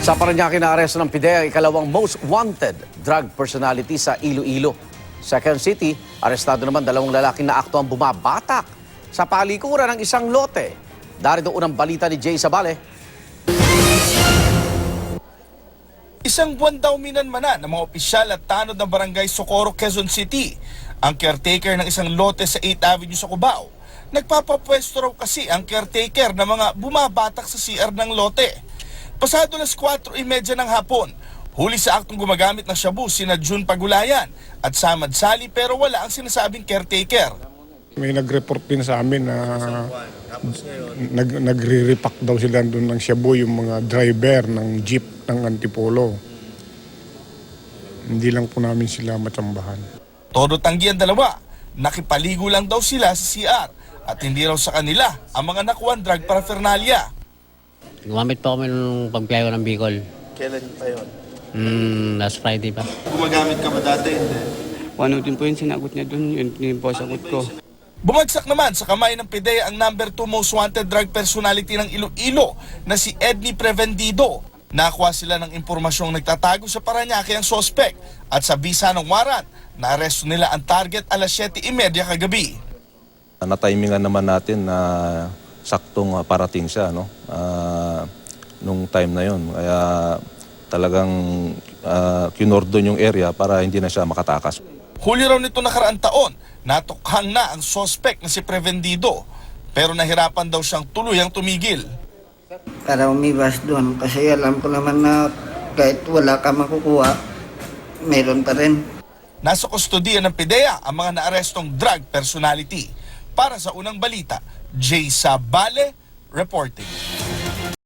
Sa Parañaque na aresto ng PIDEA ang ikalawang most wanted drug personality sa Iloilo. Second City, arestado naman dalawang lalaking na akto ang bumabatak sa palikuran ng isang lote. Darito unang balita ni Jay Sabale. Isang buwan daw minanmanan ng mga opisyal at tanod ng barangay Socorro, Quezon City. Ang caretaker ng isang lote sa 8th Avenue sa Cubao. Nagpapapwesto raw kasi ang caretaker ng mga bumabatak sa CR ng lote. Pasado las 4:30 ng hapon, huli sa aktong gumagamit ng shabu sina June Pagulayan at Samad Sali pero wala ang sinasabing caretaker. May nag-report din sa amin na nagre-repack daw sila doon ng shabu yung mga driver ng jeep ng Antipolo. Hindi lang po namin sila matsambahan. Todo tanggi ang dalawa, nakipaligo lang daw sila sa CR at hindi raw sa kanila ang mga nakuwang drug paraphernalia. Gumamit pa kami nung pagbiyahe ko ng Bicol. Kailan pa yun? Last Friday pa. Gumagamit ka ba dati? Ano din po yung sinagot niya doon, yun po sagot ko. Bumagsak naman sa kamay ng PIDEA ang number 2 most wanted drug personality ng Iloilo na si Edney Prevendido. Nakuha sila ng impormasyong nagtatago sa Parañaque ang sospek at sa bisa ng warrant, naaresto nila ang target alas 7:30 kagabi. Na-timingan naman natin na saktong parating siya nung time na yon. Kaya talagang kinordon yung area para hindi na siya makatakas. Huli raw nito nakaraang taon, natukhang na ang sospek na si Prevendido pero nahirapan daw siyang tuluyang tumigil. Para umiwas doon kasi alam ko naman na kahit wala ka makukuha, meron pa rin. Nasa kustodiya ng PIDEA ang mga naarestong drug personality. Para sa unang balita, Jay Sabale reporting.